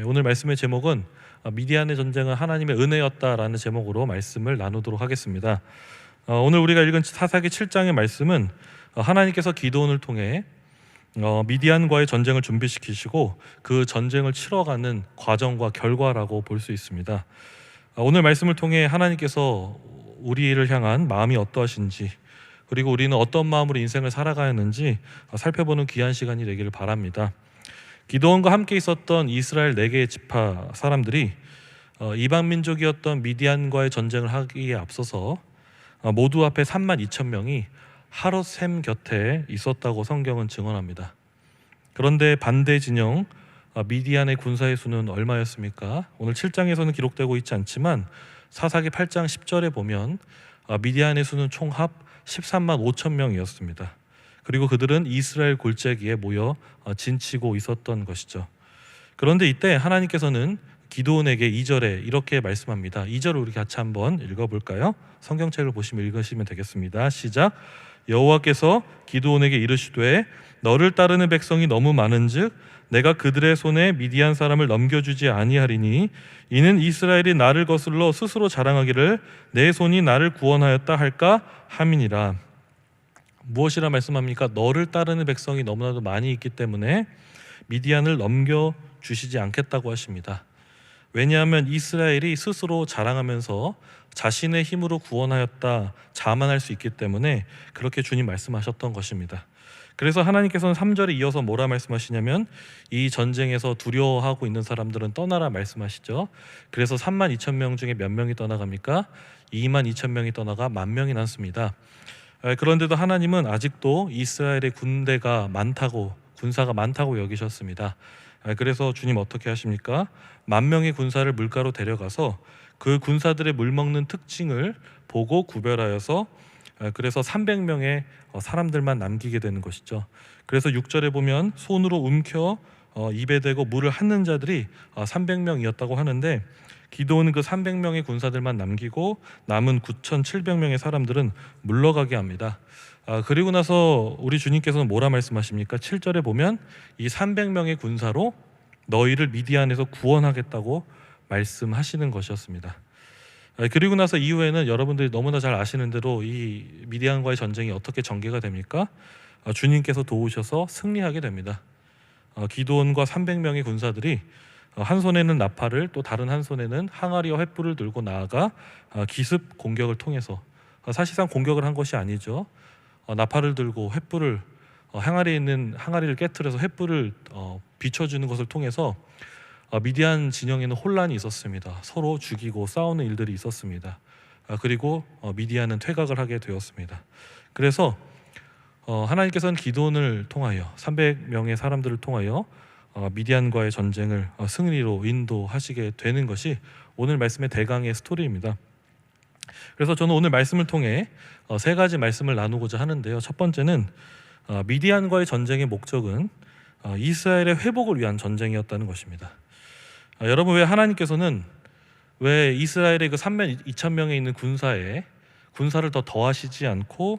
오늘 말씀의 제목은 미디안의 전쟁은 하나님의 은혜였다라는 제목으로 말씀을 나누도록 하겠습니다. 오늘 우리가 읽은 사사기 7장의 말씀은 하나님께서 기드온을 통해 미디안과의 전쟁을 준비시키시고 그 전쟁을 치러가는 과정과 결과라고 볼 수 있습니다. 오늘 말씀을 통해 하나님께서 우리를 향한 마음이 어떠하신지, 그리고 우리는 어떤 마음으로 인생을 살아가야 하는지 살펴보는 귀한 시간이 되기를 바랍니다. 기드온과 함께 있었던 이스라엘 4개의 지파 사람들이 이방 민족이었던 미디안과의 전쟁을 하기에 앞서서 모두 앞에 32,000명이 하롯셈 곁에 있었다고 성경은 증언합니다. 그런데 반대 진영 미디안의 군사의 수는 얼마였습니까? 오늘 7장에서는 기록되고 있지 않지만 사사기 8장 10절에 보면 미디안의 수는 총 합 13만 5천 명이었습니다. 그리고 그들은 이스라엘 골짜기에 모여 진치고 있었던 것이죠. 그런데 이때 하나님께서는 기드온에게 2절에 이렇게 말씀합니다. 2절을 우리 같이 한번 읽어볼까요? 성경책을 보시면 읽으시면 되겠습니다. 시작. 여호와께서 기드온에게 이르시되 너를 따르는 백성이 너무 많은즉 내가 그들의 손에 미디안 사람을 넘겨주지 아니하리니 이는 이스라엘이 나를 거슬러 스스로 자랑하기를 내 손이 나를 구원하였다 할까 함이니라. 무엇이라 말씀합니까? 너를 따르는 백성이 너무나도 많이 있기 때문에 미디안을 넘겨주시지 않겠다고 하십니다. 왜냐하면 이스라엘이 스스로 자랑하면서 자신의 힘으로 구원하였다 자만할 수 있기 때문에 그렇게 주님 말씀하셨던 것입니다. 그래서 하나님께서는 3절에 이어서 뭐라 말씀하시냐면 이 전쟁에서 두려워하고 있는 사람들은 떠나라 말씀하시죠. 그래서 32,000명 중에 몇 명이 떠나갑니까? 22,000명이 떠나가 10,000명이 남습니다. 그런데도 하나님은 아직도 이스라엘의 군사가 많다고 여기셨습니다. 그래서 주님 어떻게 하십니까? 10,000명의 군사를 물가로 데려가서 그 군사들의 물먹는 특징을 보고 구별하여서 그래서 300명의 사람들만 남기게 되는 것이죠. 그래서 6절에 보면 손으로 움켜 입에 대고 물을 핥는 자들이 300명이었다고 하는데 기드온은 그 300명의 군사들만 남기고 남은 9,700명의 사람들은 물러가게 합니다. 그리고 나서 우리 주님께서는 뭐라 말씀하십니까? 7절에 보면 이 300명의 군사로 너희를 미디안에서 구원하겠다고 말씀하시는 것이었습니다. 그리고 나서 이후에는 여러분들이 너무나 잘 아시는 대로 이 미디안과의 전쟁이 어떻게 전개가 됩니까? 주님께서 도우셔서 승리하게 됩니다. 기드온과 300명의 군사들이 한 손에는 나팔을 또 다른 한 손에는 항아리와 횃불을 들고 나아가 기습 공격을 통해서 사실상 공격을 한 것이 아니죠. 나팔을 들고 횃불을 항아리에 있는 항아리를 깨트려서 횃불을 비춰주는 것을 통해서 미디안 진영에는 혼란이 있었습니다. 서로 죽이고 싸우는 일들이 있었습니다. 그리고 미디안은 퇴각을 하게 되었습니다. 그래서 하나님께서는 기드온을 통하여 300명의 사람들을 통하여 미디안과의 전쟁을 승리로 인도하시게 되는 것이 오늘 말씀의 대강의 스토리입니다. 그래서 저는 오늘 말씀을 통해 3가지 말씀을 나누고자 하는데요. 첫 번째는 미디안과의 전쟁의 목적은 이스라엘의 회복을 위한 전쟁이었다는 것입니다. 여러분, 왜 하나님께서는 왜 이스라엘의 그 32,000명에 있는 군사를 더 더하시지 않고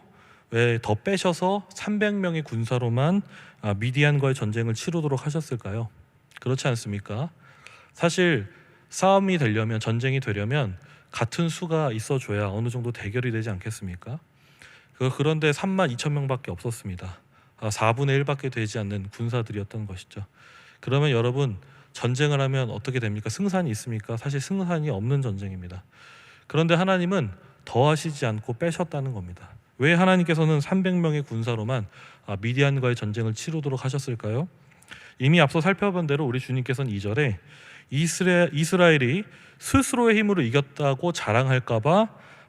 왜 더 빼셔서 300명의 군사로만 미디안과의 전쟁을 치르도록 하셨을까요? 그렇지 않습니까? 사실 싸움이 되려면, 전쟁이 되려면 같은 수가 있어줘야 어느 정도 대결이 되지 않겠습니까? 그런데 32,000명밖에 없었습니다. 4분의 1밖에 되지 않는 군사들이었던 것이죠. 그러면 여러분, 전쟁을 하면 어떻게 됩니까? 승산이 있습니까? 사실 승산이 없는 전쟁입니다. 그런데 하나님은 더하시지 않고 빼셨다는 겁니다. 왜 하나님께서는 300명의 군사로만 미디안과의 전쟁을 치르도록 하셨을까요? 이미 앞서 살펴본 대로 우리 주님께서는 2절에 이스라엘이 스스로의 힘으로 이겼다고 자랑할까 봐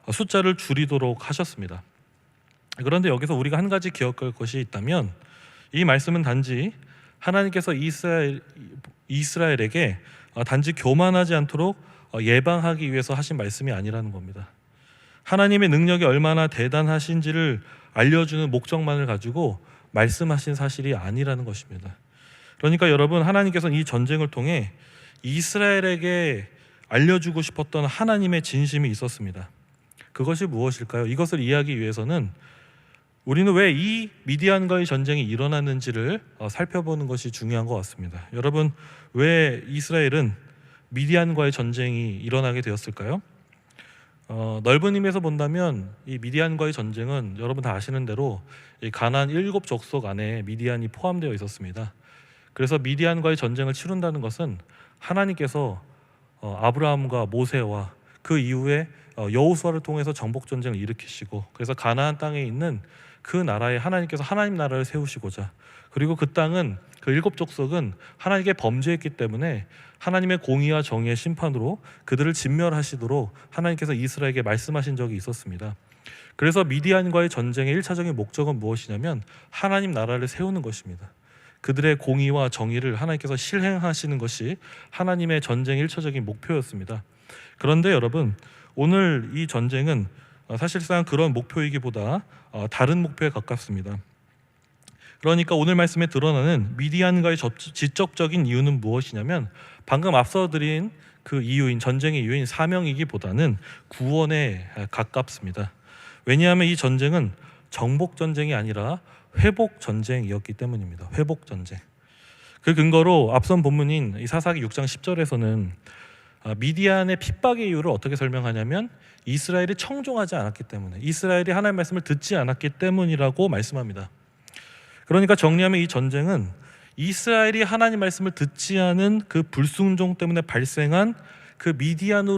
숫자를 줄이도록 하셨습니다. 그런데 여기서 우리가 한 가지 기억할 것이 있다면 이 말씀은 단지 하나님께서 이스라엘에게 단지 교만하지 않도록 예방하기 위해서 하신 말씀이 아니라는 겁니다. 하나님의 능력이 얼마나 대단하신지를 알려주는 목적만을 가지고 말씀하신 사실이 아니라는 것입니다. 그러니까 여러분, 하나님께서는 이 전쟁을 통해 이스라엘에게 알려주고 싶었던 하나님의 진심이 있었습니다. 그것이 무엇일까요? 이것을 이해하기 위해서는 우리는 왜 이 미디안과의 전쟁이 일어났는지를 살펴보는 것이 중요한 것 같습니다. 여러분, 왜 이스라엘은 미디안과의 전쟁이 일어나게 되었을까요? 넓은 의미에서 본다면 이 미디안과의 전쟁은 여러분 다 아시는 대로 이 가나안 7족속 안에 미디안이 포함되어 있었습니다. 그래서 미디안과의 전쟁을 치룬다는 것은 하나님께서 아브라함과 모세와 그 이후에 여호수아를 통해서 정복 전쟁을 일으키시고, 그래서 가나안 땅에 있는 그 나라에 하나님께서 하나님 나라를 세우시고자, 그리고 그 땅은 그 7족속은 하나님께 범죄했기 때문에 하나님의 공의와 정의의 심판으로 그들을 진멸하시도록 하나님께서 이스라엘에게 말씀하신 적이 있었습니다. 그래서 미디안과의 전쟁의 1차적인 목적은 무엇이냐면 하나님 나라를 세우는 것입니다. 그들의 공의와 정의를 하나님께서 실행하시는 것이 하나님의 전쟁의 1차적인 목표였습니다. 그런데 여러분, 오늘 이 전쟁은 사실상 그런 목표이기보다 다른 목표에 가깝습니다. 그러니까 오늘 말씀에 드러나는 미디안과의 지적적인 이유는 무엇이냐면 방금 앞서 드린 그 이유인, 전쟁의 이유인 사명이기보다는 구원에 가깝습니다. 왜냐하면 이 전쟁은 정복 전쟁이 아니라 회복 전쟁이었기 때문입니다. 회복 전쟁. 그 근거로 앞선 본문인 이 사사기 6장 10절에서는 미디안의 핍박의 이유를 어떻게 설명하냐면 이스라엘이 청종하지 않았기 때문에, 이스라엘이 하나님의 말씀을 듣지 않았기 때문이라고 말씀합니다. 그러니까 정리하면 이 전쟁은 이스라엘이 하나님 말씀을 듣지 않은 그 불순종 때문에 발생한 그 미디안의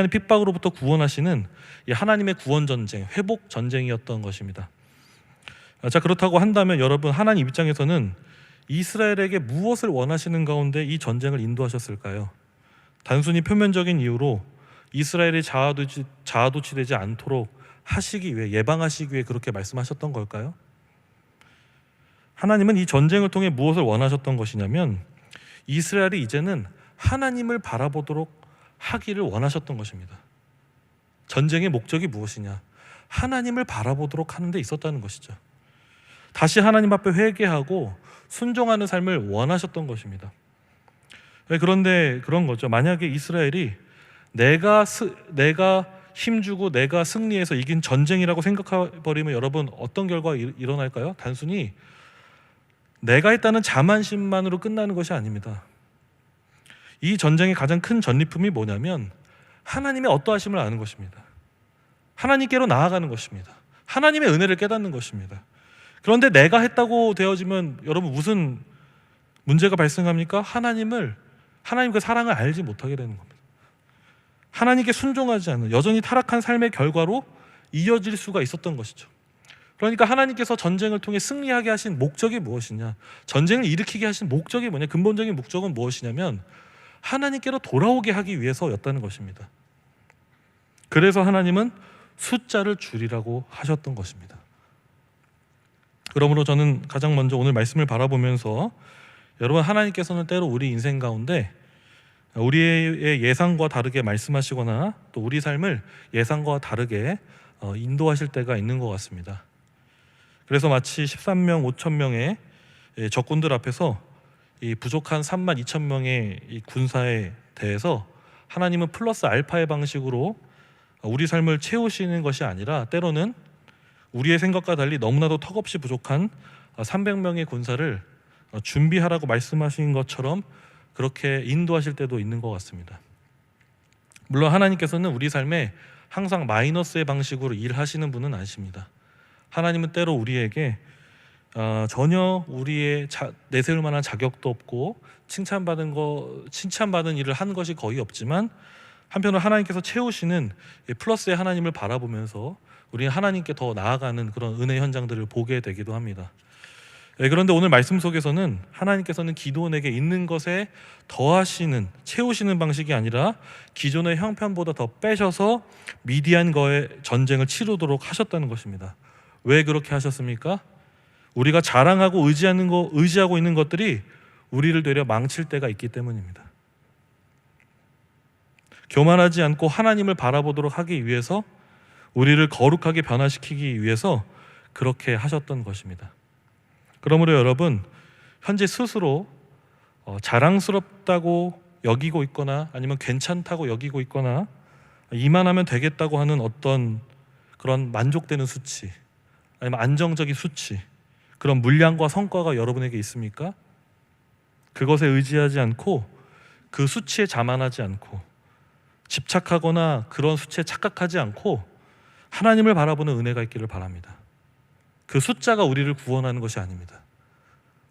핍박으로부터 구원하시는 이 하나님의 구원 전쟁, 회복 전쟁이었던 것입니다. 자, 그렇다고 한다면 여러분, 하나님 입장에서는 이스라엘에게 무엇을 원하시는 가운데 이 전쟁을 인도하셨을까요? 단순히 표면적인 이유로 이스라엘이 자아도취되지 않도록 하시기 위해, 예방하시기 위해 그렇게 말씀하셨던 걸까요? 하나님은 이 전쟁을 통해 무엇을 원하셨던 것이냐면 이스라엘이 이제는 하나님을 바라보도록 하기를 원하셨던 것입니다. 전쟁의 목적이 무엇이냐? 하나님을 바라보도록 하는 데 있었다는 것이죠. 다시 하나님 앞에 회개하고 순종하는 삶을 원하셨던 것입니다. 그런데 그런 거죠. 만약에 이스라엘이 내가 힘주고 내가 승리해서 이긴 전쟁이라고 생각해버리면 여러분, 어떤 결과가 일어날까요? 단순히 내가 했다는 자만심만으로 끝나는 것이 아닙니다. 이 전쟁의 가장 큰 전리품이 뭐냐면 하나님의 어떠하심을 아는 것입니다. 하나님께로 나아가는 것입니다. 하나님의 은혜를 깨닫는 것입니다. 그런데 내가 했다고 되어지면 여러분, 무슨 문제가 발생합니까? 하나님 그 사랑을 알지 못하게 되는 겁니다. 하나님께 순종하지 않는, 여전히 타락한 삶의 결과로 이어질 수가 있었던 것이죠. 그러니까 하나님께서 전쟁을 통해 승리하게 하신 목적이 무엇이냐, 전쟁을 일으키게 하신 목적이 뭐냐, 근본적인 목적은 무엇이냐면 하나님께로 돌아오게 하기 위해서였다는 것입니다. 그래서 하나님은 숫자를 줄이라고 하셨던 것입니다. 그러므로 저는 가장 먼저 오늘 말씀을 바라보면서 여러분, 하나님께서는 때로 우리 인생 가운데 우리의 예상과 다르게 말씀하시거나 또 우리 삶을 예상과 다르게 인도하실 때가 있는 것 같습니다. 그래서 마치 13명 5천 명의 적군들 앞에서 이 부족한 3만 2천 명의 이 군사에 대해서 하나님은 플러스 알파의 방식으로 우리 삶을 채우시는 것이 아니라 때로는 우리의 생각과 달리 너무나도 턱없이 부족한 300명의 군사를 준비하라고 말씀하신 것처럼 그렇게 인도하실 때도 있는 것 같습니다. 물론 하나님께서는 우리 삶에 항상 마이너스의 방식으로 일하시는 분은 아니십니다. 하나님은 때로 우리에게 전혀 우리의 내세울 만한 자격도 없고 칭찬받은 일을 한 것이 거의 없지만 한편으로 하나님께서 채우시는 플러스의 하나님을 바라보면서 우리는 하나님께 더 나아가는 그런 은혜 현장들을 보게 되기도 합니다. 그런데 오늘 말씀 속에서는 하나님께서는 기드온에게 있는 것에 더하시는, 채우시는 방식이 아니라 기존의 형편보다 더 빼셔서 미디안과의 전쟁을 치르도록 하셨다는 것입니다. 왜 그렇게 하셨습니까? 우리가 자랑하고 의지하고 있는 것들이 우리를 되려 망칠 때가 있기 때문입니다. 교만하지 않고 하나님을 바라보도록 하기 위해서, 우리를 거룩하게 변화시키기 위해서 그렇게 하셨던 것입니다. 그러므로 여러분, 현재 스스로 자랑스럽다고 여기고 있거나 아니면 괜찮다고 여기고 있거나 이만하면 되겠다고 하는 어떤 그런 만족되는 수치, 아니면 안정적인 수치, 그런 물량과 성과가 여러분에게 있습니까? 그것에 의지하지 않고, 그 수치에 자만하지 않고, 집착하거나 그런 수치에 착각하지 않고 하나님을 바라보는 은혜가 있기를 바랍니다. 그 숫자가 우리를 구원하는 것이 아닙니다.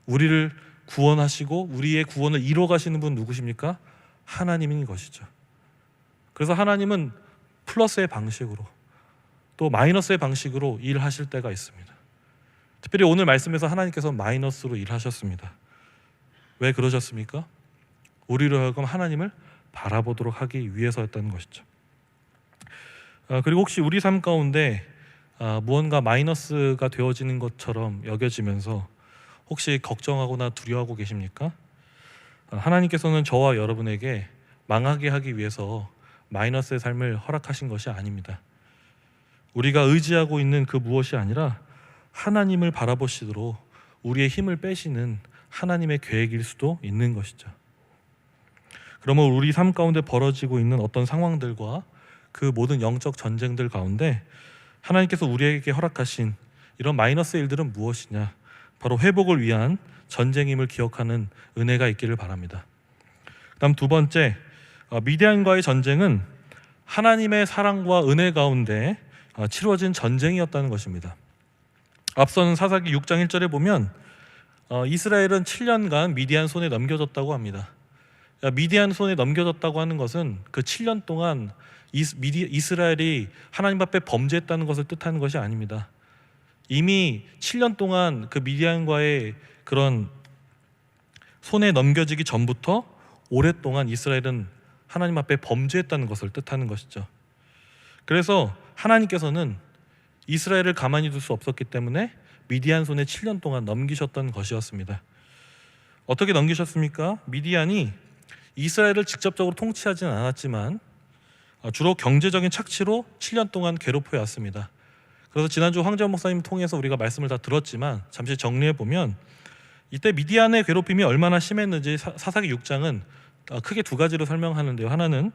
우리를 구원하시고 우리의 구원을 이뤄 가시는 분 누구십니까? 하나님인 것이죠. 그래서 하나님은 플러스의 방식으로, 또 마이너스의 방식으로 일하실 때가 있습니다. 특별히 오늘 말씀에서 하나님께서 마이너스로 일하셨습니다. 왜 그러셨습니까? 우리로 하여금 하나님을 바라보도록 하기 위해서였다는 것이죠. 그리고 혹시 우리 삶 가운데 무언가 마이너스가 되어지는 것처럼 여겨지면서 혹시 걱정하거나 두려워하고 계십니까? 하나님께서는 저와 여러분에게 망하게 하기 위해서 마이너스의 삶을 허락하신 것이 아닙니다. 우리가 의지하고 있는 그 무엇이 아니라 하나님을 바라보시도록 우리의 힘을 빼시는 하나님의 계획일 수도 있는 것이죠. 그러면 우리 삶 가운데 벌어지고 있는 어떤 상황들과 그 모든 영적 전쟁들 가운데 하나님께서 우리에게 허락하신 이런 마이너스 일들은 무엇이냐? 바로 회복을 위한 전쟁임을 기억하는 은혜가 있기를 바랍니다. 다음 두 번째, 미디안과의 전쟁은 하나님의 사랑과 은혜 가운데 치루어진 전쟁이었다는 것입니다. 앞선 사사기 6장 1절에 보면 이스라엘은 7년간 미디안 손에 넘겨졌다고 합니다. 미디안 손에 넘겨졌다고 하는 것은 그 7년 동안 이스라엘이 하나님 앞에 범죄했다는 것을 뜻하는 것이 아닙니다. 이미 7년 동안 그 미디안과의 그런 손에 넘겨지기 전부터 오랫동안 이스라엘은 하나님 앞에 범죄했다는 것을 뜻하는 것이죠. 그래서 하나님께서는 이스라엘을 가만히 둘 수 없었기 때문에 미디안 손에 7년 동안 넘기셨던 것이었습니다. 어떻게 넘기셨습니까? 미디안이 이스라엘을 직접적으로 통치하지는 않았지만 주로 경제적인 착취로 7년 동안 괴롭혀 왔습니다. 그래서 지난주 황재원 목사님 통해서 우리가 말씀을 다 들었지만 잠시 정리해 보면 이때 미디안의 괴롭힘이 얼마나 심했는지 사사기 6장은 크게 두 가지로 설명하는데요. 하나는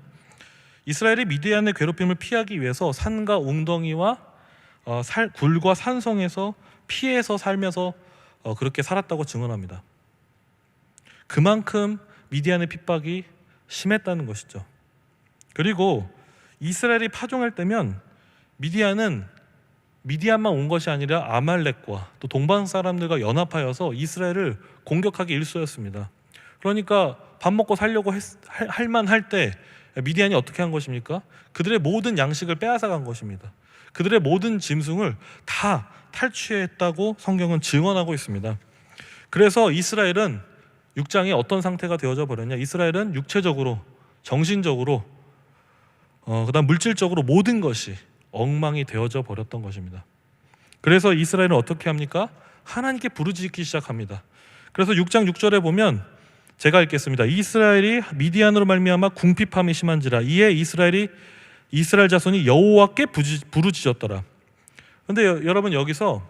이스라엘이 미디안의 괴롭힘을 피하기 위해서 산과 웅덩이와 굴과 산성에서 피해서 살면서 그렇게 살았다고 증언합니다. 그만큼 미디안의 핍박이 심했다는 것이죠. 그리고 이스라엘이 파종할 때면 미디안만 온 것이 아니라 아말렉과 또 동방 사람들과 연합하여서 이스라엘을 공격하기 일쑤였습니다. 그러니까 밥 먹고 살려고 할 만할 때 미디안이 어떻게 한 것입니까? 그들의 모든 양식을 빼앗아 간 것입니다. 그들의 모든 짐승을 다 탈취했다고 성경은 증언하고 있습니다. 그래서 이스라엘은 6장에 어떤 상태가 되어져 버렸냐? 이스라엘은 육체적으로, 정신적으로, 그다음 물질적으로 모든 것이 엉망이 되어져 버렸던 것입니다. 그래서 이스라엘은 어떻게 합니까? 하나님께 부르짖기 시작합니다. 그래서 6장 6절에 보면 제가 읽겠습니다. 이스라엘이 미디안으로 말미암아 궁핍함이 심한지라 이에 이스라엘 자손이 여호와께 부르짖었더라. 그런데 여러분 여기서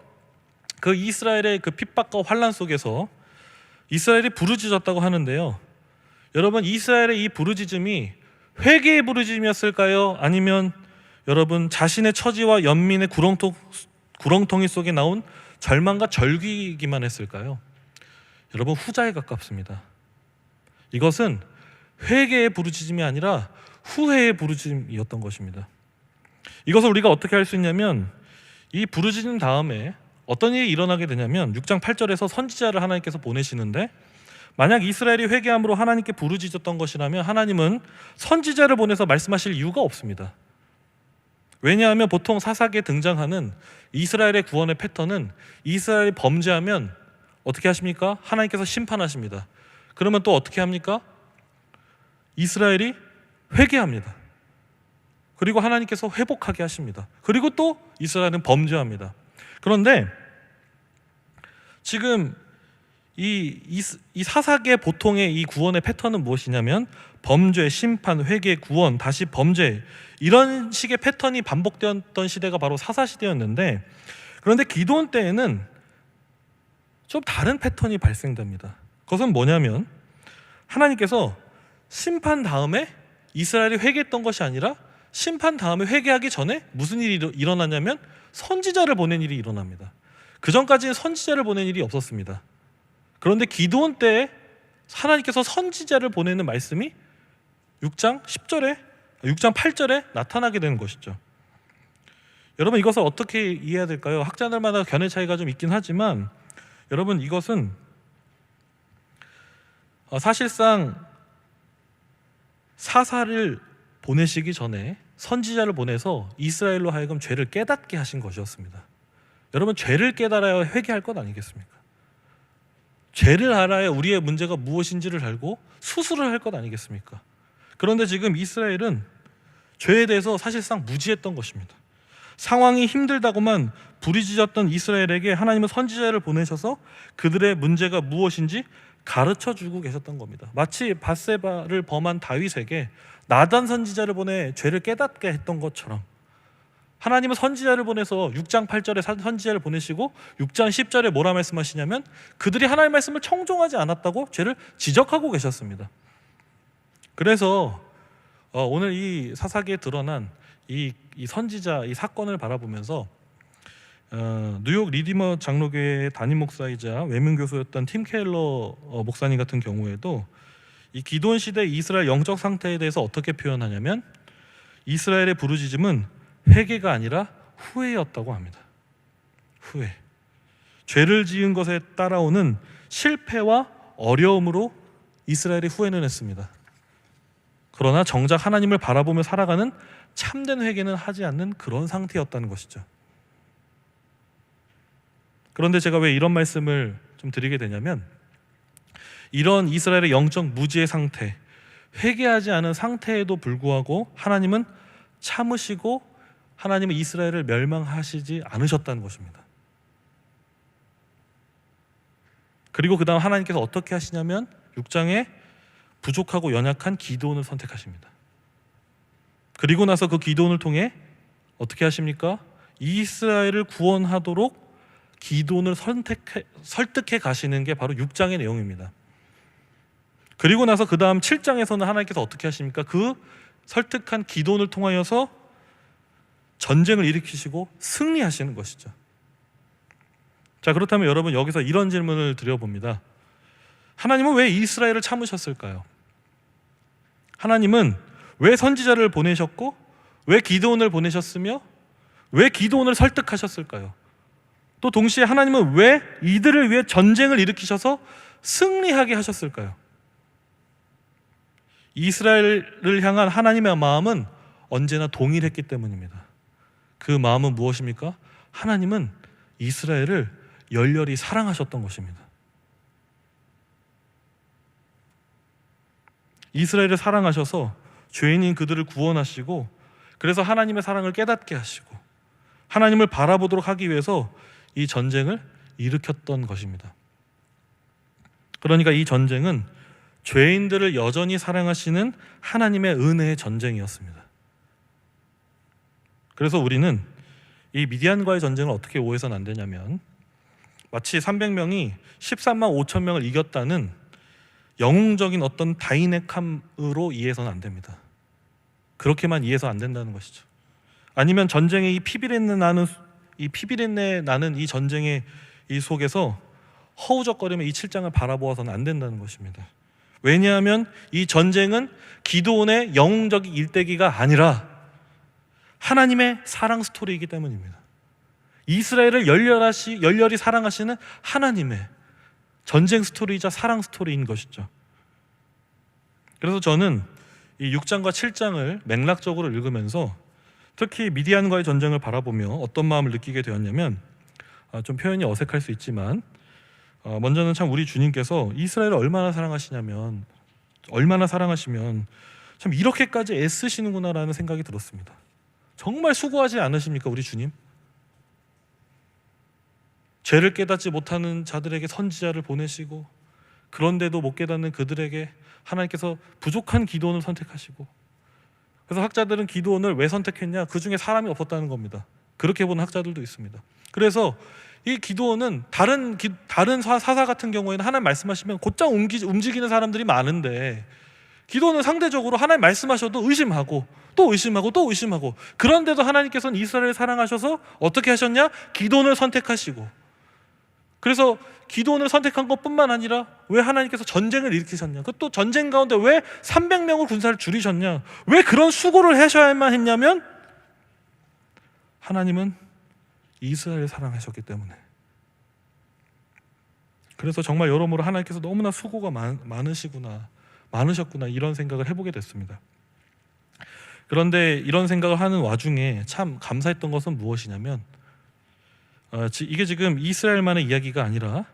그 이스라엘의 그 핍박과 환난 속에서 이스라엘이 부르짖었다고 하는데요. 여러분 이스라엘의 이 부르짖음이 회개의 부르짖음이었을까요? 아니면 여러분 자신의 처지와 연민의 구렁텅이 속에 나온 절망과 절규이기만 했을까요? 여러분 후자에 가깝습니다. 이것은 회개의 부르짖음이 아니라 후회의 부르짖음이었던 것입니다. 이것을 우리가 어떻게 할 수 있냐면 이 부르짖음 다음에 어떤 일이 일어나게 되냐면 6장 8절에서 선지자를 하나님께서 보내시는데 만약 이스라엘이 회개함으로 하나님께 부르짖었던 것이라면 하나님은 선지자를 보내서 말씀하실 이유가 없습니다. 왜냐하면 보통 사사기에 등장하는 이스라엘의 구원의 패턴은 이스라엘이 범죄하면 어떻게 하십니까? 하나님께서 심판하십니다. 그러면 또 어떻게 합니까? 이스라엘이 회개합니다. 그리고 하나님께서 회복하게 하십니다. 그리고 또 이스라엘은 범죄합니다. 그런데 지금 이 사사기의 보통의 이 구원의 패턴은 무엇이냐면 범죄, 심판, 회개, 구원, 다시 범죄 이런 식의 패턴이 반복되었던 시대가 바로 사사시대였는데 그런데 기드온 때에는 좀 다른 패턴이 발생됩니다. 그것은 뭐냐면 하나님께서 심판 다음에 이스라엘이 회개했던 것이 아니라 심판 다음에 회개하기 전에 무슨 일이 일어나냐면 선지자를 보낸 일이 일어납니다. 그 전까지는 선지자를 보낸 일이 없었습니다. 그런데 기드온 때에 하나님께서 선지자를 보내는 말씀이 6장 8절에 나타나게 되는 것이죠. 여러분, 이것을 어떻게 이해해야 될까요? 학자들마다 견해 차이가 좀 있긴 하지만 여러분, 이것은 사실상 사사를 보내시기 전에 선지자를 보내서 이스라엘로 하여금 죄를 깨닫게 하신 것이었습니다. 여러분, 죄를 깨달아야 회개할 것 아니겠습니까? 죄를 알아야 우리의 문제가 무엇인지를 알고 수술을 할 것 아니겠습니까? 그런데 지금 이스라엘은 죄에 대해서 사실상 무지했던 것입니다. 상황이 힘들다고만 부르짖었던 이스라엘에게 하나님은 선지자를 보내셔서 그들의 문제가 무엇인지 가르쳐주고 계셨던 겁니다. 마치 밧세바를 범한 다윗에게 나단 선지자를 보내 죄를 깨닫게 했던 것처럼 하나님은 선지자를 보내서 6장 8절에 선지자를 보내시고 6장 10절에 뭐라 말씀하시냐면 그들이 하나님의 말씀을 청종하지 않았다고 죄를 지적하고 계셨습니다. 그래서 오늘 이 사사기에 드러난 이 선지자 이 사건을 바라보면서 뉴욕 리디머 장로교회의 담임 목사이자 외면 교수였던 팀 케일러 목사님 같은 경우에도 이 기드온 시대 이스라엘 영적 상태에 대해서 어떻게 표현하냐면 이스라엘의 부르짖음은 회개가 아니라 후회였다고 합니다. 후회. 죄를 지은 것에 따라오는 실패와 어려움으로 이스라엘이 후회는 했습니다. 그러나 정작 하나님을 바라보며 살아가는 참된 회개는 하지 않는 그런 상태였다는 것이죠. 그런데 제가 왜 이런 말씀을 좀 드리게 되냐면 이런 이스라엘의 영적 무지의 상태, 회개하지 않은 상태에도 불구하고 하나님은 참으시고 하나님은 이스라엘을 멸망하시지 않으셨다는 것입니다. 그리고 그 다음 하나님께서 어떻게 하시냐면 6장에 부족하고 연약한 기드온을 선택하십니다. 그리고 나서 그 기드온을 통해 어떻게 하십니까? 이스라엘을 구원하도록 기드온을 설득해 가시는 게 바로 6장의 내용입니다. 그리고 나서 그 다음 7장에서는 하나님께서 어떻게 하십니까? 그 설득한 기드온을 통하여서 전쟁을 일으키시고 승리하시는 것이죠. 자, 그렇다면 여러분 여기서 이런 질문을 드려봅니다. 하나님은 왜 이스라엘을 참으셨을까요? 하나님은 왜 선지자를 보내셨고 왜 기드온을 보내셨으며 왜 기드온을 설득하셨을까요? 또 동시에 하나님은 왜 이들을 위해 전쟁을 일으키셔서 승리하게 하셨을까요? 이스라엘을 향한 하나님의 마음은 언제나 동일했기 때문입니다. 그 마음은 무엇입니까? 하나님은 이스라엘을 열렬히 사랑하셨던 것입니다. 이스라엘을 사랑하셔서 죄인인 그들을 구원하시고 그래서 하나님의 사랑을 깨닫게 하시고 하나님을 바라보도록 하기 위해서 이 전쟁을 일으켰던 것입니다. 그러니까 이 전쟁은 죄인들을 여전히 사랑하시는 하나님의 은혜의 전쟁이었습니다. 그래서 우리는 이 미디안과의 전쟁을 어떻게 오해서는 안 되냐면 마치 300명이 13만 5천 명을 이겼다는 영웅적인 어떤 다이내감으로 이해해서는 안 됩니다. 그렇게만 이해해서 안 된다는 것이죠. 아니면 전쟁의 이 피비린내 나는 이 전쟁의 이 속에서 허우적거리며 이 7장을 바라보아서는 안 된다는 것입니다. 왜냐하면 이 전쟁은 기드온의 영웅적인 일대기가 아니라 하나님의 사랑 스토리이기 때문입니다. 이스라엘을 열렬히 사랑하시는 하나님의 전쟁 스토리이자 사랑 스토리인 것이죠. 그래서 저는 이 6장과 7장을 맥락적으로 읽으면서 특히 미디안과의 전쟁을 바라보며 어떤 마음을 느끼게 되었냐면 좀 표현이 어색할 수 있지만 먼저는 참 우리 주님께서 이스라엘을 얼마나 사랑하시면 참 이렇게까지 애쓰시는구나라는 생각이 들었습니다. 정말 수고하지 않으십니까 우리 주님? 죄를 깨닫지 못하는 자들에게 선지자를 보내시고 그런데도 못 깨닫는 그들에게 하나님께서 부족한 기드온을 선택하시고 그래서 학자들은 기드온을 왜 선택했냐? 그 중에 사람이 없었다는 겁니다. 그렇게 보는 학자들도 있습니다. 그래서 이 기드온은 다른 사사 같은 경우에는 하나님 말씀하시면 곧장 움직이는 사람들이 많은데 기드온은 상대적으로 하나님 말씀하셔도 의심하고 또 의심하고 또 의심하고, 그런데도 하나님께서는 이스라엘을 사랑하셔서 어떻게 하셨냐? 기드온을 선택하시고, 그래서 기드온을 선택한 것뿐만 아니라 왜 하나님께서 전쟁을 일으키셨냐? 그 또 전쟁 가운데 왜 300명을 군사를 줄이셨냐? 왜 그런 수고를 하셔야만 했냐면 하나님은 이스라엘을 사랑하셨기 때문에. 그래서 정말 여러모로 하나님께서 너무나 수고가 많으셨구나 이런 생각을 해보게 됐습니다. 그런데 이런 생각을 하는 와중에 참 감사했던 것은 무엇이냐면 이게 지금 이스라엘만의 이야기가 아니라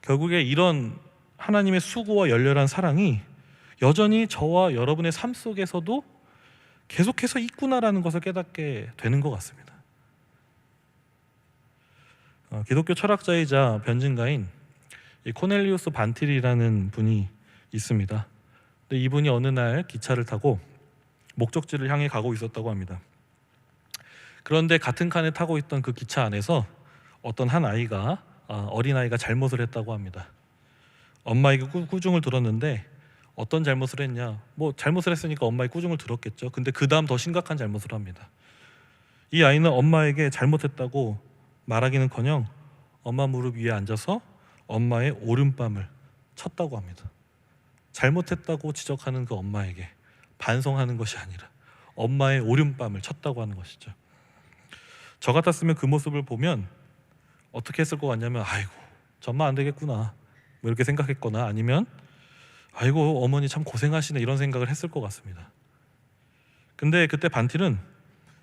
결국에 이런 하나님의 수고와 열렬한 사랑이 여전히 저와 여러분의 삶 속에서도 계속해서 있구나라는 것을 깨닫게 되는 것 같습니다. 기독교 철학자이자 변증가인 이 코넬리우스 반틸이라는 분이 있습니다. 근데 이분이 어느 날 기차를 타고 목적지를 향해 가고 있었다고 합니다. 그런데 같은 칸에 타고 있던 그 기차 안에서 어떤 한 아이가 어린아이가 잘못을 했다고 합니다. 엄마에게 꾸중을 들었는데 어떤 잘못을 했냐? 뭐 잘못을 했으니까 엄마의 꾸중을 들었겠죠. 근데 그 다음 더 심각한 잘못을 합니다. 이 아이는 엄마에게 잘못했다고 말하기는커녕 엄마 무릎 위에 앉아서 엄마의 오른뺨을 쳤다고 합니다. 잘못했다고 지적하는 그 엄마에게 반성하는 것이 아니라 엄마의 오른뺨을 쳤다고 하는 것이죠. 저 같았으면 그 모습을 보면 어떻게 했을 것 같냐면 아이고 정말 안 되겠구나 뭐 이렇게 생각했거나 아니면 아이고 어머니 참 고생하시네 이런 생각을 했을 것 같습니다. 근데 그때 반틸은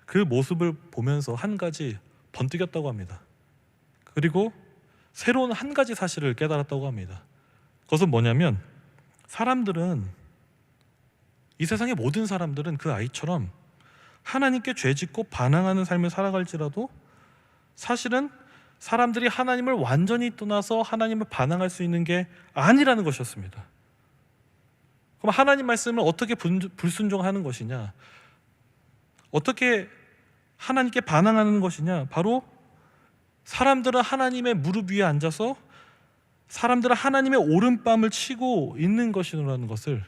그 모습을 보면서 한 가지 번뜩였다고 합니다. 그리고 새로운 한 가지 사실을 깨달았다고 합니다. 그것은 뭐냐면 이 세상의 모든 사람들은 그 아이처럼 하나님께 죄짓고 반항하는 삶을 살아갈지라도 사실은 사람들이 하나님을 완전히 떠나서 하나님을 반항할 수 있는 게 아니라는 것이었습니다. 그럼 하나님 말씀을 어떻게 불순종하는 것이냐? 어떻게 하나님께 반항하는 것이냐? 바로 사람들은 하나님의 무릎 위에 앉아서 사람들은 하나님의 오른뺨을 치고 있는 것이라는 것을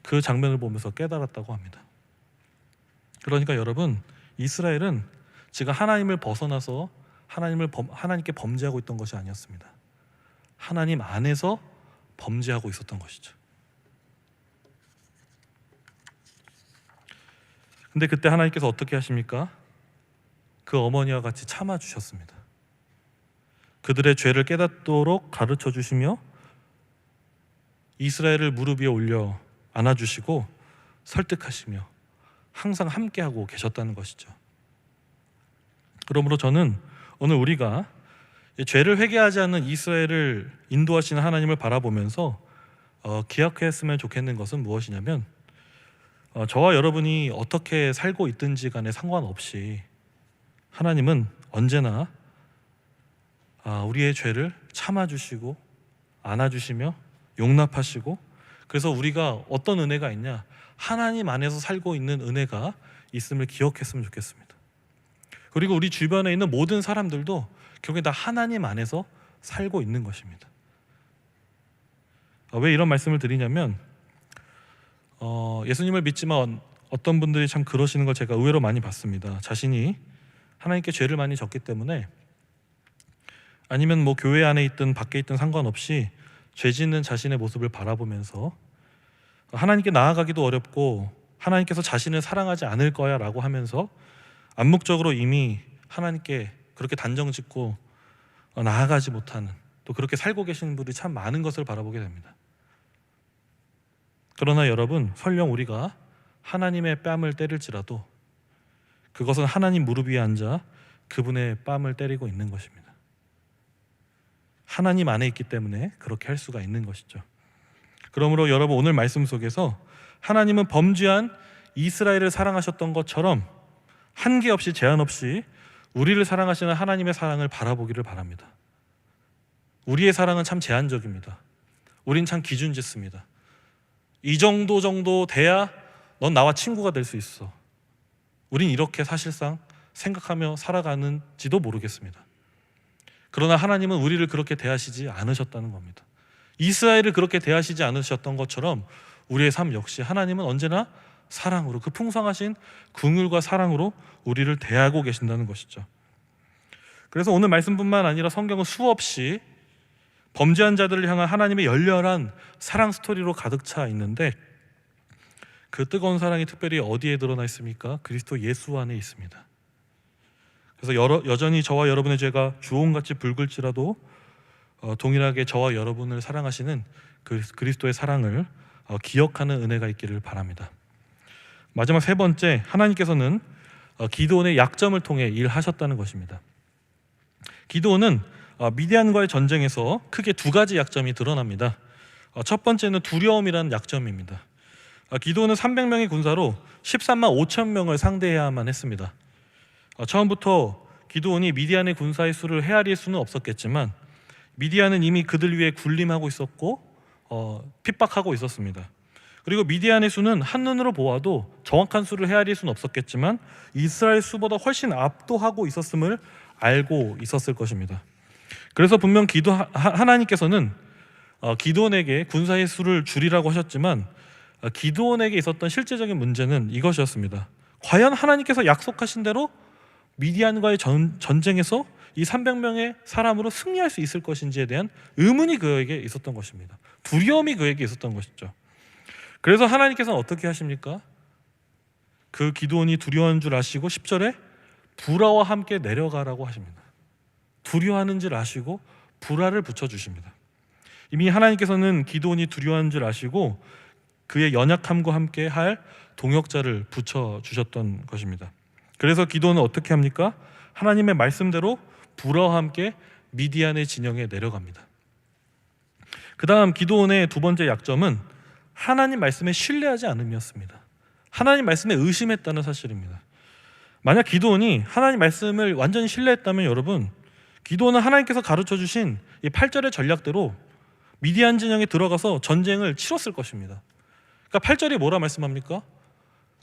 그 장면을 보면서 깨달았다고 합니다. 그러니까 여러분, 이스라엘은 지금 하나님을 벗어나서 하나님께 범죄하고 있던 것이 아니었습니다. 하나님 안에서 범죄하고 있었던 것이죠. 근데 그때 하나님께서 어떻게 하십니까? 그 어머니와 같이 참아주셨습니다. 그들의 죄를 깨닫도록 가르쳐 주시며 이스라엘을 무릎 위에 올려 안아주시고 설득하시며 항상 함께하고 계셨다는 것이죠. 그러므로 저는 오늘 우리가 죄를 회개하지 않는 이스라엘을 인도하시는 하나님을 바라보면서 기억했으면 좋겠는 것은 무엇이냐면 저와 여러분이 어떻게 살고 있든지 간에 상관없이 하나님은 언제나 우리의 죄를 참아주시고 안아주시며 용납하시고, 그래서 우리가 어떤 은혜가 있냐? 하나님 안에서 살고 있는 은혜가 있음을 기억했으면 좋겠습니다. 그리고 우리 주변에 있는 모든 사람들도 결국에 다 하나님 안에서 살고 있는 것입니다. 왜 이런 말씀을 드리냐면 예수님을 믿지만 어떤 분들이 참 그러시는 걸 제가 의외로 많이 봤습니다. 자신이 하나님께 죄를 많이 졌기 때문에, 아니면 뭐 교회 안에 있든 밖에 있든 상관없이 죄 짓는 자신의 모습을 바라보면서 하나님께 나아가기도 어렵고 하나님께서 자신을 사랑하지 않을 거야 라고 하면서 암묵적으로 이미 하나님께 그렇게 단정짓고 나아가지 못하는, 또 그렇게 살고 계시는 분들이 참 많은 것을 바라보게 됩니다. 그러나 여러분, 설령 우리가 하나님의 뺨을 때릴지라도 그것은 하나님 무릎 위에 앉아 그분의 뺨을 때리고 있는 것입니다. 하나님 안에 있기 때문에 그렇게 할 수가 있는 것이죠. 그러므로 여러분, 오늘 말씀 속에서 하나님은 범죄한 이스라엘을 사랑하셨던 것처럼 한계 없이 제한 없이 우리를 사랑하시는 하나님의 사랑을 바라보기를 바랍니다. 우리의 사랑은 참 제한적입니다. 우린 참 기준 짓습니다. 이 정도 돼야 넌 나와 친구가 될 수 있어. 우린 이렇게 사실상 생각하며 살아가는지도 모르겠습니다. 그러나 하나님은 우리를 그렇게 대하시지 않으셨다는 겁니다. 이스라엘을 그렇게 대하시지 않으셨던 것처럼 우리의 삶 역시 하나님은 언제나 사랑으로, 그 풍성하신 긍휼과 사랑으로 우리를 대하고 계신다는 것이죠. 그래서 오늘 말씀뿐만 아니라 성경은 수없이 범죄한 자들을 향한 하나님의 열렬한 사랑 스토리로 가득 차 있는데, 그 뜨거운 사랑이 특별히 어디에 드러나 있습니까? 그리스도 예수 안에 있습니다. 그래서 여전히 저와 여러분의 죄가 주홍같이 붉을지라도 동일하게 저와 여러분을 사랑하시는 그리스도의 사랑을 기억하는 은혜가 있기를 바랍니다. 마지막 세 번째, 하나님께서는 기드온의 약점을 통해 일하셨다는 것입니다. 기드온은 미디안과의 전쟁에서 크게 두 가지 약점이 드러납니다. 첫 번째는 두려움이라는 약점입니다. 기드온은 300명의 군사로 13만 5천 명을 상대해야만 했습니다. 처음부터 기드온이 미디안의 군사의 수를 헤아릴 수는 없었겠지만 미디안은 이미 그들 위에 군림하고 있었고 핍박하고 있었습니다. 그리고 미디안의 수는 한눈으로 보아도 정확한 수를 헤아릴 수는 없었겠지만 이스라엘 수보다 훨씬 압도하고 있었음을 알고 있었을 것입니다. 그래서 분명 하나님께서는 기드온에게 군사의 수를 줄이라고 하셨지만 기드온에게 있었던 실제적인 문제는 이것이었습니다. 과연 하나님께서 약속하신 대로 미디안과의 전쟁에서 이 300명의 사람으로 승리할 수 있을 것인지에 대한 의문이 그에게 있었던 것입니다. 두려움이 그에게 있었던 것이죠. 그래서 하나님께서는 어떻게 하십니까? 그 기드온이 두려워하는 줄 아시고 10절에 불화와 함께 내려가라고 하십니다. 두려워하는 줄 아시고 불화를 붙여주십니다. 이미 하나님께서는 기드온이 두려워하는 줄 아시고 그의 연약함과 함께 할 동역자를 붙여주셨던 것입니다. 그래서 기드온은 어떻게 합니까? 하나님의 말씀대로 불화와 함께 미디안의 진영에 내려갑니다. 그 다음 기드온의 두 번째 약점은 하나님 말씀에 신뢰하지 않음이었습니다. 하나님 말씀에 의심했다는 사실입니다. 만약 기드온이 하나님 말씀을 완전히 신뢰했다면 여러분, 기드온은 하나님께서 가르쳐주신 이 8절의 전략대로 미디안 진영에 들어가서 전쟁을 치렀을 것입니다. 그러니까 8절이 뭐라 말씀합니까?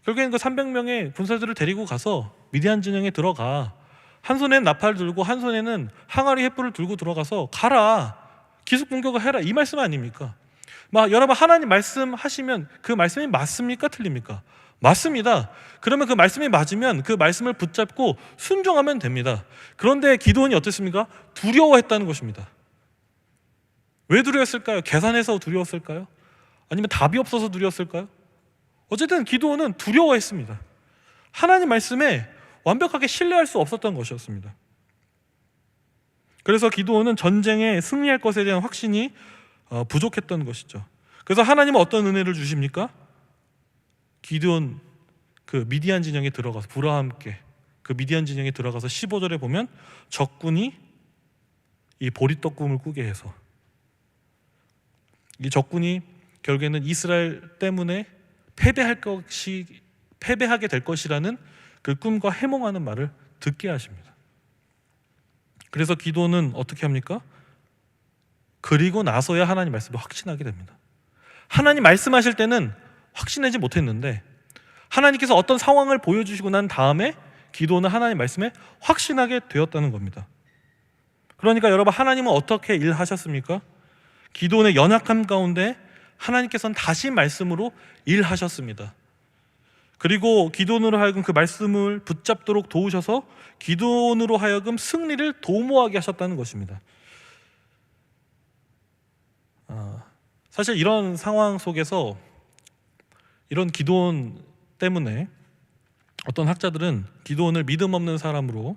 결국에는 그 300명의 군사들을 데리고 가서 미디안 진영에 들어가, 한 손에는 나팔을 들고 한 손에는 항아리 횃불을 들고 들어가서 가라, 기습 공격을 해라, 이 말씀 아닙니까? 여러분, 하나님 말씀하시면 그 말씀이 맞습니까? 틀립니까? 맞습니다. 그러면 그 말씀이 맞으면 그 말씀을 붙잡고 순종하면 됩니다. 그런데 기드온이 어땠습니까? 두려워했다는 것입니다. 왜 두려웠을까요? 계산해서 두려웠을까요? 아니면 답이 없어서 두려웠을까요? 어쨌든 기드온은 두려워했습니다. 하나님 말씀에 완벽하게 신뢰할 수 없었던 것이었습니다. 그래서 기드온은 전쟁에 승리할 것에 대한 확신이 부족했던 것이죠. 그래서 하나님은 어떤 은혜를 주십니까? 기드온 그 미디안 진영에 들어가서 불화와 함께 그 미디안 진영에 들어가서 15절에 보면 적군이 이 보리떡 꿈을 꾸게 해서, 이 적군이 결국에는 이스라엘 때문에 패배하게 될 것이라는 그 꿈과 해몽하는 말을 듣게 하십니다. 그래서 기드온은 어떻게 합니까? 그리고 나서야 하나님 말씀을 확신하게 됩니다. 하나님 말씀하실 때는 확신하지 못했는데 하나님께서 어떤 상황을 보여주시고 난 다음에 기드온은 하나님 말씀에 확신하게 되었다는 겁니다. 그러니까 여러분, 하나님은 어떻게 일하셨습니까? 기드온의 연약함 가운데 하나님께서는 다시 말씀으로 일하셨습니다. 그리고 기드온으로 하여금 그 말씀을 붙잡도록 도우셔서 기드온으로 하여금 승리를 도모하게 하셨다는 것입니다. 사실 이런 상황 속에서 이런 기드온 때문에 어떤 학자들은 기드온을 믿음 없는 사람으로,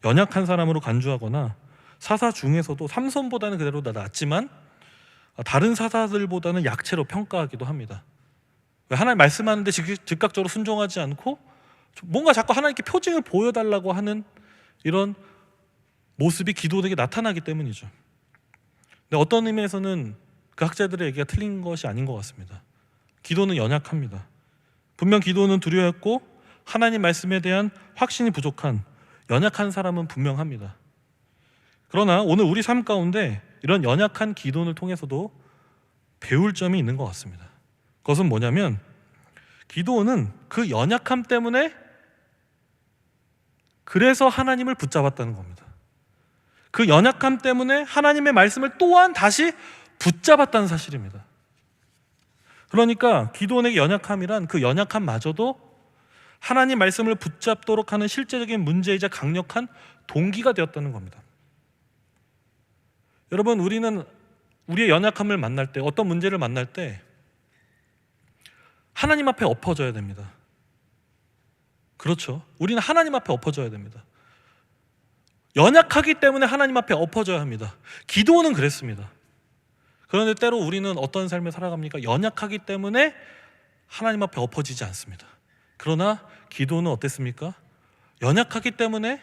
연약한 사람으로 간주하거나 사사 중에서도 삼손보다는 그대로 낫지만 다른 사사들보다는 약체로 평가하기도 합니다. 왜 하나님 말씀하는데 즉각적으로 순종하지 않고 뭔가 자꾸 하나님께 표징을 보여달라고 하는 이런 모습이 기드온에게 나타나기 때문이죠. 근데 어떤 의미에서는 그 학자들의 얘기가 틀린 것이 아닌 것 같습니다. 기도는 연약합니다. 분명 기도는 두려워했고 하나님 말씀에 대한 확신이 부족한 연약한 사람은 분명합니다. 그러나 오늘 우리 삶 가운데 이런 연약한 기도를 통해서도 배울 점이 있는 것 같습니다. 그것은 뭐냐면 기도는 그 연약함 때문에 그래서 하나님을 붙잡았다는 겁니다. 그 연약함 때문에 하나님의 말씀을 또한 다시 붙잡았다는 사실입니다. 그러니까 기도원에게 연약함이란 그 연약함마저도 하나님 말씀을 붙잡도록 하는 실제적인 문제이자 강력한 동기가 되었다는 겁니다. 여러분, 우리는 우리의 연약함을 만날 때, 어떤 문제를 만날 때 하나님 앞에 엎어져야 됩니다. 그렇죠. 우리는 하나님 앞에 엎어져야 됩니다. 연약하기 때문에 하나님 앞에 엎어져야 합니다. 기도는 그랬습니다. 그런데 때로 우리는 어떤 삶을 살아갑니까? 연약하기 때문에 하나님 앞에 엎어지지 않습니다. 그러나 기도는 어땠습니까? 연약하기 때문에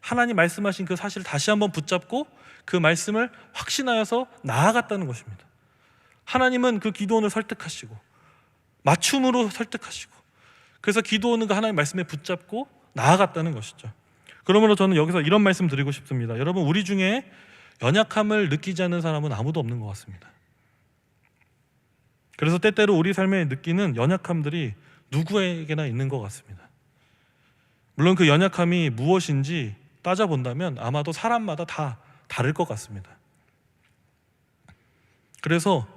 하나님 말씀하신 그 사실을 다시 한번 붙잡고 그 말씀을 확신하여서 나아갔다는 것입니다. 하나님은 그 기도원을 설득하시고 맞춤으로 설득하시고, 그래서 기도원은 그 하나님 말씀에 붙잡고 나아갔다는 것이죠. 그러므로 저는 여기서 이런 말씀 드리고 싶습니다. 여러분, 우리 중에 연약함을 느끼지 않는 사람은 아무도 없는 것 같습니다. 그래서 때때로 우리 삶에 느끼는 연약함들이 누구에게나 있는 것 같습니다. 물론 그 연약함이 무엇인지 따져본다면 아마도 사람마다 다 다를 것 같습니다. 그래서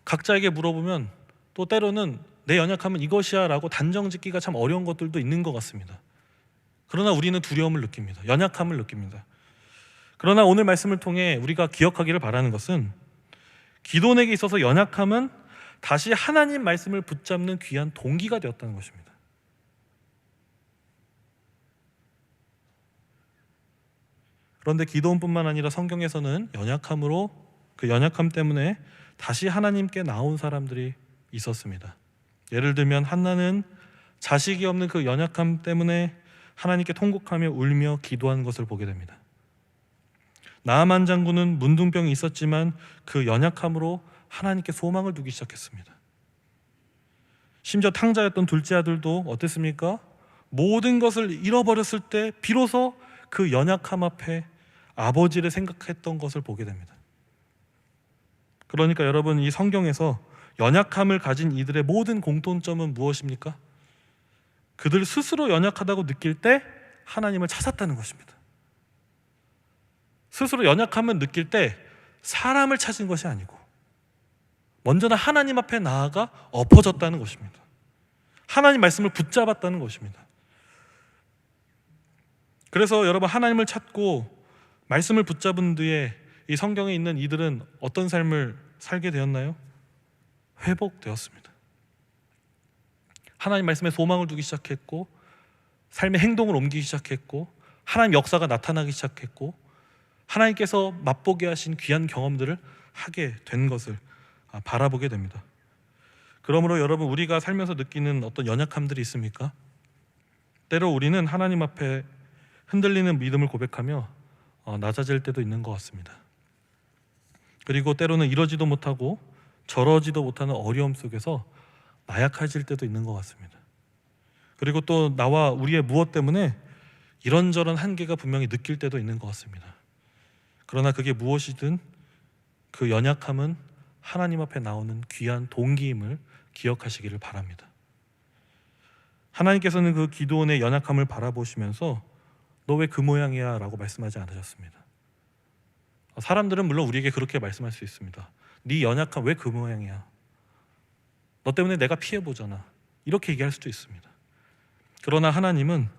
각자에게 물어보면 또 때로는 내 연약함은 이것이야 라고 단정 짓기가 참 어려운 것들도 있는 것 같습니다. 그러나 우리는 두려움을 느낍니다. 연약함을 느낍니다. 그러나 오늘 말씀을 통해 우리가 기억하기를 바라는 것은 기도원에게 있어서 연약함은 다시 하나님 말씀을 붙잡는 귀한 동기가 되었다는 것입니다. 그런데 기도원뿐만 아니라 성경에서는 연약함으로, 그 연약함 때문에 다시 하나님께 나온 사람들이 있었습니다. 예를 들면 한나는 자식이 없는 그 연약함 때문에 하나님께 통곡하며 울며 기도한 것을 보게 됩니다. 나아만 장군은 문둥병이 있었지만 그 연약함으로 하나님께 소망을 두기 시작했습니다. 심지어 탕자였던 둘째 아들도 어땠습니까? 모든 것을 잃어버렸을 때 비로소 그 연약함 앞에 아버지를 생각했던 것을 보게 됩니다. 그러니까 여러분, 이 성경에서 연약함을 가진 이들의 모든 공통점은 무엇입니까? 그들 스스로 연약하다고 느낄 때 하나님을 찾았다는 것입니다. 스스로 연약함을 느낄 때 사람을 찾은 것이 아니고 먼저는 하나님 앞에 나아가 엎어졌다는 것입니다. 하나님 말씀을 붙잡았다는 것입니다. 그래서 여러분, 하나님을 찾고 말씀을 붙잡은 뒤에 이 성경에 있는 이들은 어떤 삶을 살게 되었나요? 회복되었습니다. 하나님 말씀에 소망을 두기 시작했고, 삶의 행동을 옮기기 시작했고, 하나님 역사가 나타나기 시작했고, 하나님께서 맛보게 하신 귀한 경험들을 하게 된 것을 바라보게 됩니다. 그러므로 여러분, 우리가 살면서 느끼는 어떤 연약함들이 있습니까? 때로 우리는 하나님 앞에 흔들리는 믿음을 고백하며 낮아질 때도 있는 것 같습니다. 그리고 때로는 이러지도 못하고 저러지도 못하는 어려움 속에서 나약해질 때도 있는 것 같습니다. 그리고 또 나와 우리의 무엇 때문에 이런저런 한계가 분명히 느낄 때도 있는 것 같습니다. 그러나 그게 무엇이든 그 연약함은 하나님 앞에 나오는 귀한 동기임을 기억하시기를 바랍니다. 하나님께서는 그 기도원의 연약함을 바라보시면서 너 왜 그 모양이야? 라고 말씀하지 않으셨습니다. 사람들은 물론 우리에게 그렇게 말씀할 수 있습니다. 네 연약함 왜 그 모양이야? 너 때문에 내가 피해보잖아. 이렇게 얘기할 수도 있습니다. 그러나 하나님은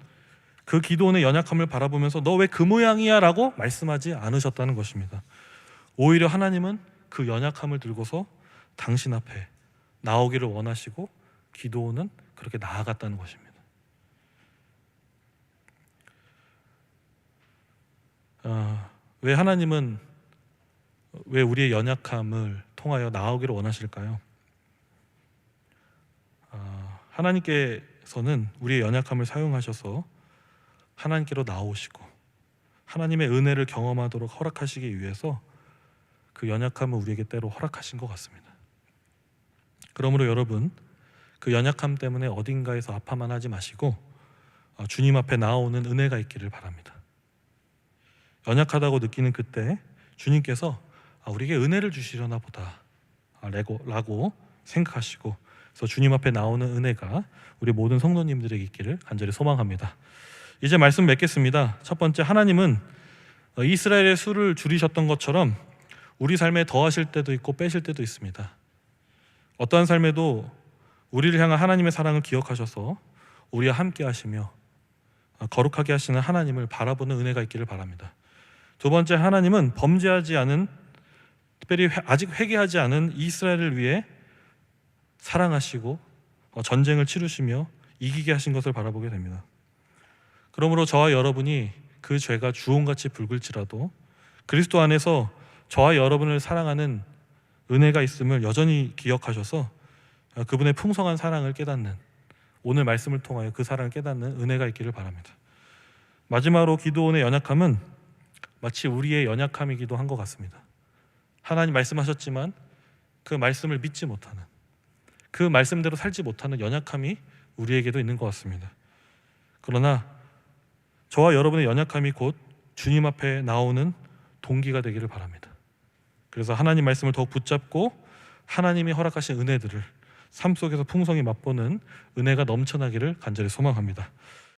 그 기도원의 연약함을 바라보면서 너 왜 그 모양이야? 라고 말씀하지 않으셨다는 것입니다. 오히려 하나님은 그 연약함을 들고서 당신 앞에 나오기를 원하시고 기도원은 그렇게 나아갔다는 것입니다. 왜 하나님은 왜 우리의 연약함을 통하여 나오기를 원하실까요? 하나님께서는 우리의 연약함을 사용하셔서 하나님께로 나오시고 하나님의 은혜를 경험하도록 허락하시기 위해서 그 연약함을 우리에게 때로 허락하신 것 같습니다. 그러므로 여러분, 그 연약함 때문에 어딘가에서 아파만 하지 마시고 주님 앞에 나오는 은혜가 있기를 바랍니다. 연약하다고 느끼는 그때 주님께서 우리에게 은혜를 주시려나 보다 라고 생각하시고, 그래서 주님 앞에 나오는 은혜가 우리 모든 성도님들에게 있기를 간절히 소망합니다. 이제 말씀 맺겠습니다. 첫 번째, 하나님은 이스라엘의 수를 줄이셨던 것처럼 우리 삶에 더하실 때도 있고 빼실 때도 있습니다. 어떠한 삶에도 우리를 향한 하나님의 사랑을 기억하셔서 우리와 함께 하시며 거룩하게 하시는 하나님을 바라보는 은혜가 있기를 바랍니다. 두 번째, 하나님은 범죄하지 않은, 특별히 아직 회개하지 않은 이스라엘을 위해 사랑하시고 전쟁을 치르시며 이기게 하신 것을 바라보게 됩니다. 그러므로 저와 여러분이 그 죄가 주홍같이 붉을지라도 그리스도 안에서 저와 여러분을 사랑하는 은혜가 있음을 여전히 기억하셔서 그분의 풍성한 사랑을 깨닫는, 오늘 말씀을 통하여 그 사랑을 깨닫는 은혜가 있기를 바랍니다. 마지막으로 기드온의 연약함은 마치 우리의 연약함이기도 한 것 같습니다. 하나님 말씀하셨지만 그 말씀을 믿지 못하는, 그 말씀대로 살지 못하는 연약함이 우리에게도 있는 것 같습니다. 그러나 저와 여러분의 연약함이 곧 주님 앞에 나오는 동기가 되기를 바랍니다. 그래서 하나님 말씀을 더욱 붙잡고 하나님이 허락하신 은혜들을 삶 속에서 풍성히 맛보는 은혜가 넘쳐나기를 간절히 소망합니다.